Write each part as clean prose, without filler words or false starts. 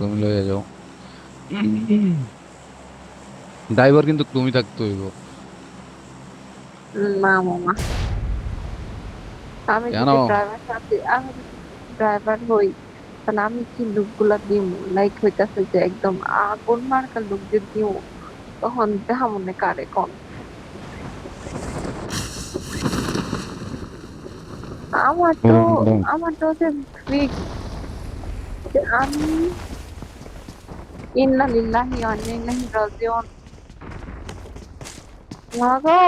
তুমি লয়ে যাও। ড্রাইভার কিন্তু তুমি থাকতে হইব। না মামা, কেন? আমি যদি ড্রাইভার হই, তাহলে আমি কি লুক গুলা দিমু, লাইক হইতাছে যে একদম আগুন মার্কা লুক যে দিমু, তখন দেখা মনে কারে কম। আমার তো হুম। আমার তো হচ্ছে ফিক্স যে আমি ইন্না লিল্লাহি ওয়া ইন্না ইলাইহি রাজিউন। মাগো,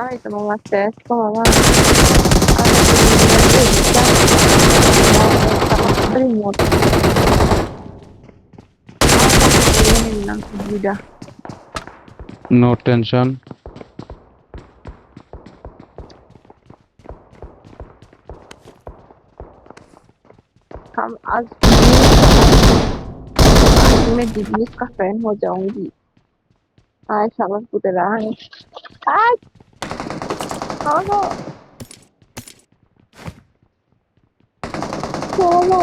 আমি তো মামা শেষ তো মামা। আমি একটু দুনিয়া দিয়ে বিশ্বাস মদ মদ তাড়াতাড়ি মদ। আমার কাছে বিরিয়ানি নিলাম দুইটা। No tension. आज बिजनेस आज मैं बिजनेस का फैन हो जाऊंगी। आए सावन पुते रहा है। आज मामा, मामा,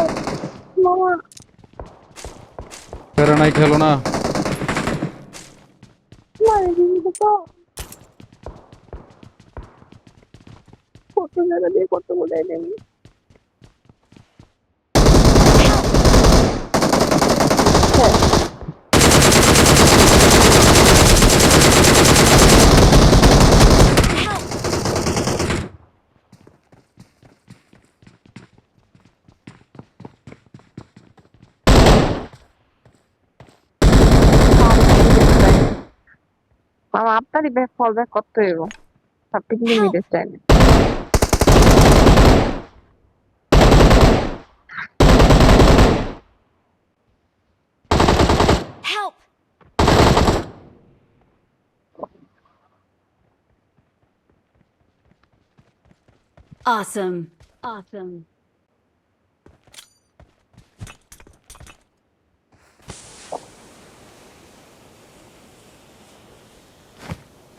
मामा, প্যারা নাই, খেলো না। मारे दीदी तो फोटो जरा दे, फोटो को दे देंगे। है मामा की बेस्ट फ्रेंड। मामा আপনারই ব্যাক ফল ব্যাক করতে হইব, আপনি কিন্তু Help! মিডে চাই না। Help! Awesome. Awesome.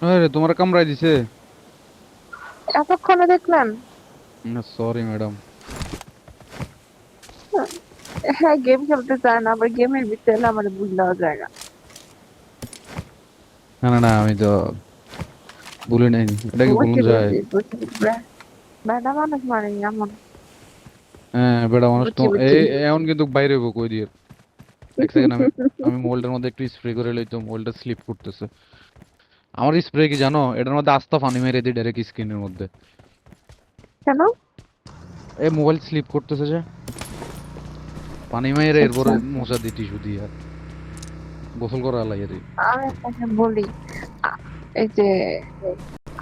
আরে তোমার কামড়াই দিছে। এতক্ষণে দেখলেন? Sorry madam. হ্যাঁ, গেম খেলতে চায় না, আবার গেমের ভিতরে আমার ভুল দেওয়া জায়গা। না না না, আমি তো ভুলি নাই। এটা কি ভুলুন বুঝছি যায়? বুঝছি বুঝছি, বেটা মানুষ মানে এমন। হ্যাঁ, বেটা মানুষ তো। বুঝছি বুঝছি। এই এখন কিন্তু বাইরে হইব কই দিয়ে। এক সেকেন্ড, আমি আমি মোল্ডের মধ্যে একটু স্প্রে করে লইতো, মোল্ডটা স্লিপ করতেছে। আমার স্প্রে কি জানো, এটার মধ্যে আস্ত পানি মেরে দিই ডাইরেক্ট স্কিনের মধ্যে। কেন? এই মোবাইল স্লিপ করতেছে যে, পানি মেরে এরপরে আচ্ছা, মোছা দিই টিস্যু দিয়ে, আর গোসল করা লাগে রে। আমি আপনাকে বলি, আ- এই যে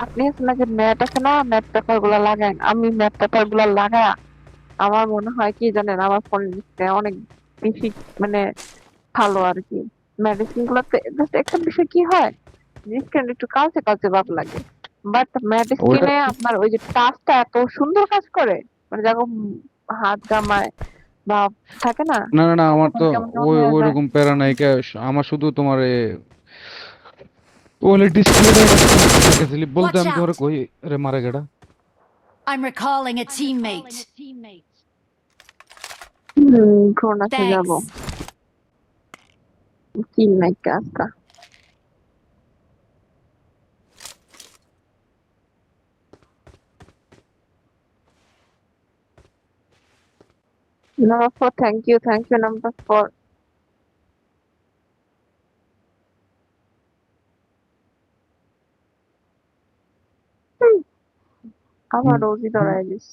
আপনি আছে না যে ম্যাট আছে না, ম্যাট পেপার গুলা লাগান। আমি ম্যাট পেপার গুলা লাগা, আমার মনে হয় কি জানেন, আমার ফোনের ডিসপ্লে অনেক বেশি মানে ভালো আর কি। মেডিসিন গুলাতে just একটা বিষয় কি হয়, স্কিন একটু কালচে কালচে ভাব লাগে, বাট ম্যাট ওইটা স্কিনে আপনার ওই যে টাচটা এত সুন্দর কাজ করে, মানে যখন হাত গামায় বা থাকে না, না না না, আমার তখন তো কেমন কেমন ওই হয়ে ওই যায়। রকম প্যারা নাই কে। আমার শুধু তোমার ওই ডিসপ্লেটা স্লিপ বলতে Watch আমি তোমার out! কই রে মারা গেটা। I'm recalling a teammate. ঘ্রণ আছে যাবো, Thanks. চিল নাই কাজটা। Number four, thank you, number four. আবার রোজই ধরাই দিস।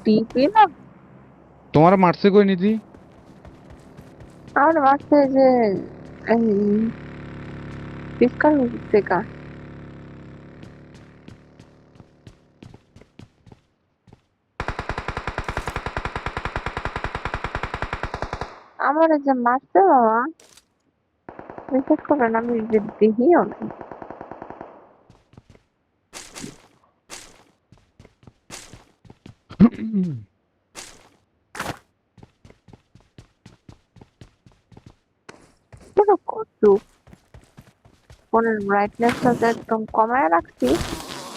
টিপি না, তোমার মারছে কই নিতি? আমার বাসায় যে পিস্কাল থেকে। আমার যে মারছে বাবা, বিশ্বাস করেন আমি যে দেখিও নাই। পুরো কচু, ফোনের ব্রাইটনেসটা যে একদম কমায় রাখছি,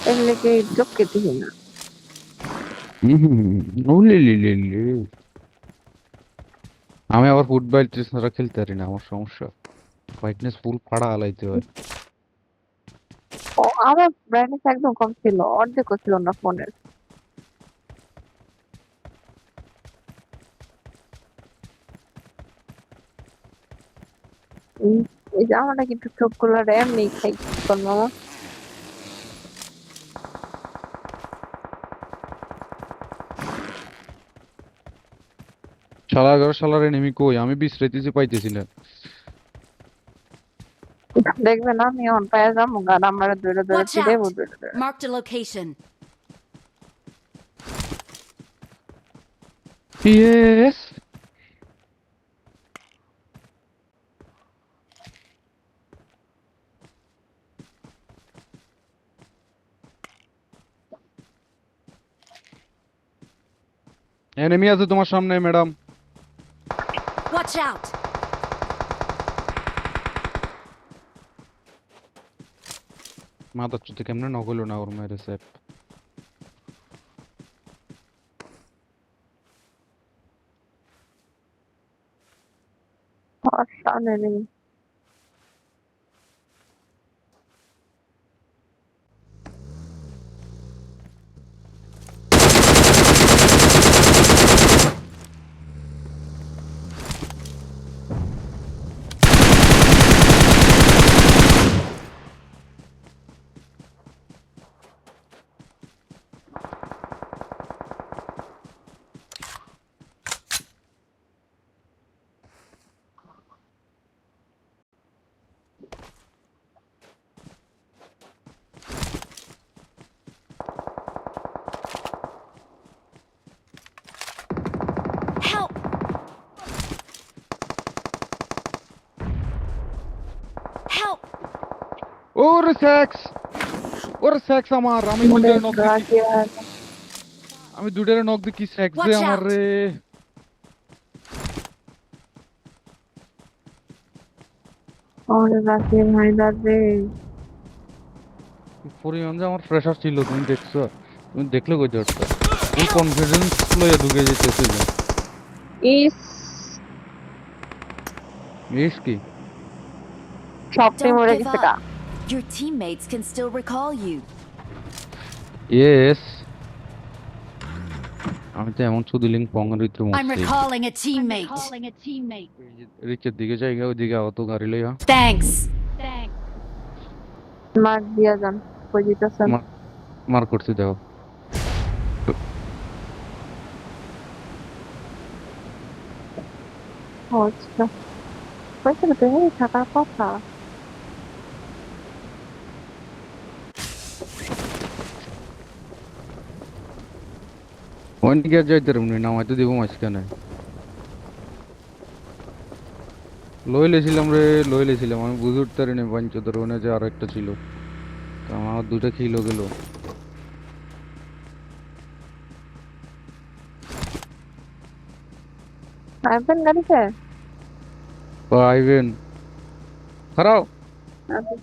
এগুলো কি চোখকে দেখি না। ওলে লে লে লে। আমি আবার ফুটবল ছাড়া খেলতে পারি না, আমার সমস্যা। ব্রাইটনেস ফুল ফাড়া আলাইতে হয়। ও আমার ব্রাইটনেস একদম কম ছিল, অর্ধেকও ছিল না ফোনের। উম, এই যে আমরা কিন্তু চোখগুলো এমনি খাই মামা। শালার এনিমি কই, আমি বিশ্রাইতেছি পাইতেছি না। দেখবেন আমি এখন পায়ে যাবো, গান আমার দৌড়ে দৌড়ে Watch ফিরে out! দৌড়ে দৌড়ে। Marked a location. Yes. Enemy আছে তোমার সামনে ম্যাডাম। Watch out! মাথা চুতে কেমনে নগলো না ওর মেরে স্যাপ। আর সামনে নেই। Help! Help! ওরে সেক্স আমার, আমি মনে দুইটারে নক দিছি। রাখি আর আমি দুইটারে নক দিছি, সেক্স দে Watch আমার out! রে। মনে রাখি ভাই দাদে। পরিমাণ যে আমার প্রেশার ছিল তুমি দেখছো, তুমি দেখলে কই দরটা ফুল কনফিডেন্স লইয়া ঢুকে যেতেছিল। ইস, মিস কি স্বপ্নে Don't মরে give গেছে up. গা। Your teammates can still recall you. Yes. আমি তো এমন চুদিলিং পঙ্গের ভিতরে I'm মরছি। recalling a teammate. রিচের দিকে জায়গা, ওইদিকে অত গাড়ি লইয়া Thanks. মার দিয়া যান, কই দিতেছেন? মার মার করছি দেখো। ও আচ্ছা, পয়সা তো এই থাকার কথা। ওই দিকে যাইতে রুমনি নামাইতে দিব মাঝখানে। লই লেছিলাম আমি বুঝে উঠতে পারিনি পঞ্চতর ওনে যে আরো একটা ছিল, কারণ আমার দুটা কিলো গেল। আসবেন গাড়িতে? আইবেন খারাপ। আচ্ছা,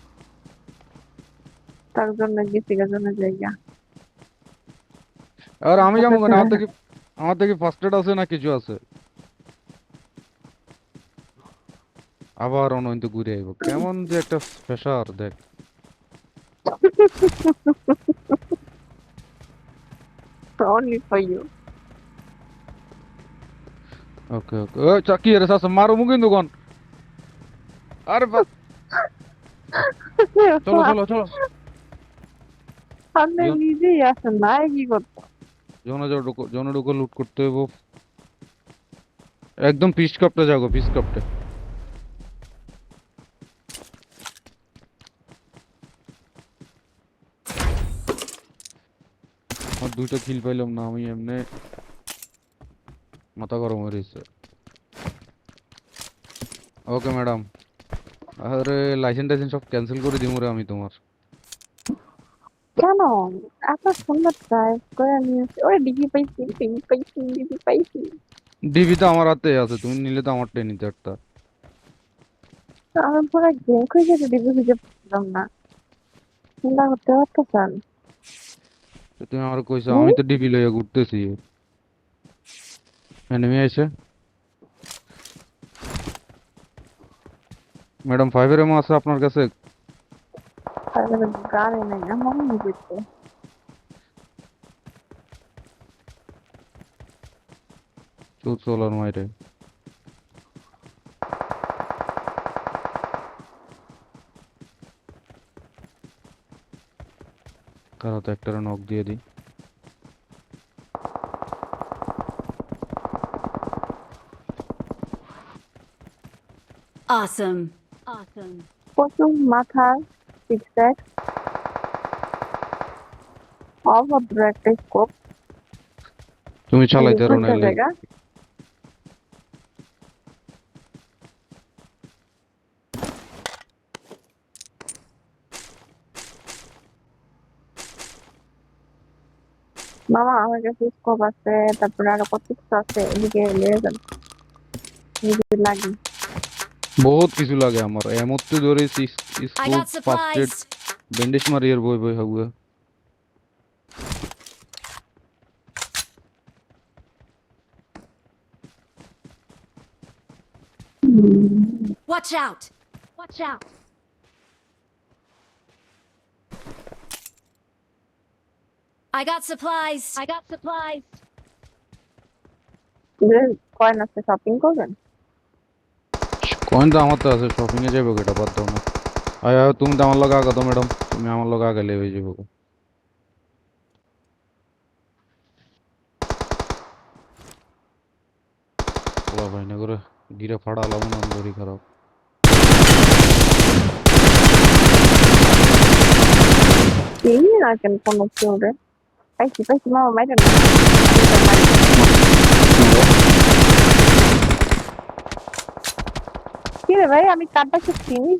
তার জন্য গেছি গা জন্য জায়গা। আর আমি যাবো কেন, আমার থেকে ফার্স্ট এড আছে না কিছু আছে। আবার অনন্ত ঘুরে আইব, কেমন যে একটা প্রেশার দেখ। Only for you. ওকে ওকে, ওই চাকি রে সাস মারো মুগিন দোকান। আরে চলো চলো চলো। আপনি নিজেই আসেন না, কি করতো? জনডুকো লুট করতে হইব। একদম পিস কাপটা যাগো, পিস কাপটা। আমার দুইটা কিল পাইলাম না, আমি এমনি মাথা গরম হয়ে রয়েছে। Okay madam. আরে লাইসেন্স টাইসেন্স সব ক্যান্সেল করে দিমু রে আমি তোমার। কেন? এত সুন্দর ড্রাইভ করে নিয়েছি, ওরে ডিবি পাইছি, ডিবি পাইছি, ডিবি পাইছি। ডিবি তো আমার হাতে আছে, তুমি নিলে তো আমারটাই নিতে একটা। আমি পুরো গেম খুঁজে ডিবি খুঁজে পাচ্ছিলাম না। চিন্তা করতে পারতেছেন? তুমি আমার কইছো, হুম? আমি তো ডিবি লইয়া ঘুরতেছি। এনিমি আইছে। ম্যাডাম 5 এর এমও আছে আপনার কাছে? তাহলে গাড়ি নাই আমার নিজেতে। চলার মাইরে। কারো তো একটা নক দিয়ে দিই। Awesome. Awesome. প্রচুর মাথা, সিক্স অভদ্র একটা স্কোপ। তুমি চালাইতে পারো না দুইটা এর জায়গা। মামা আমার কাছে স্কোপ আছে, তারপরে আরো কত কিছু আছে, এদিকে নিয়ে যান যদি লাগে। বহুত কিছু লাগে আমার এমতে ধরে I scope got first aid supplies. Bandage মারি আর বই বই হাগুয়া। Watch out. Watch out. I got supplies. I got supplies. Coin আছে, শপিং করবেন? কয়েন তো আমার তো আছে, শপিং এ যাবো কেটা বাদ দাও না। আয় আয়, তুমি তো আমার লগে আগা তো ম্যাডাম, তুমি আমার লগে আগালে হয়ে যাবো। ওলা ভাই না করে গিরে ফাড়া লাভ না, গড়ি খারাপ। চিনি না কেন কোনো কেউ রে। পাইছি পাইছি মামা, মাইরে না। কি রে ভাই, আমি কার্ডটাকে চিনি।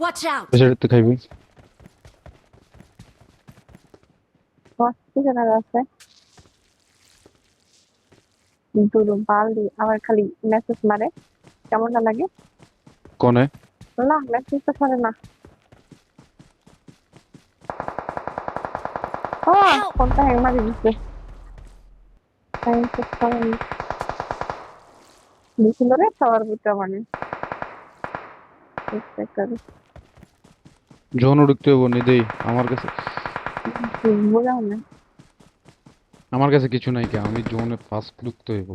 Watch out. সেটা খাইবি। হসপিটাল আছে, দুটো বালদি আমার খালি মেসেজ মারে, কেমনটা লাগে? কোনে? না মেসেজ তো করে না। ও Help. ফোনটা হ্যাং মারি দিচ্ছে। দিছিল রে সবার ভিতরে মানে। জোন ঢুকতে হবো নি দেই আমার কাছে। বুঝলাম না। আমার কাছে কিছু নাই কে, আমি জোনে ফার্স্ট ঢুকতে হইব।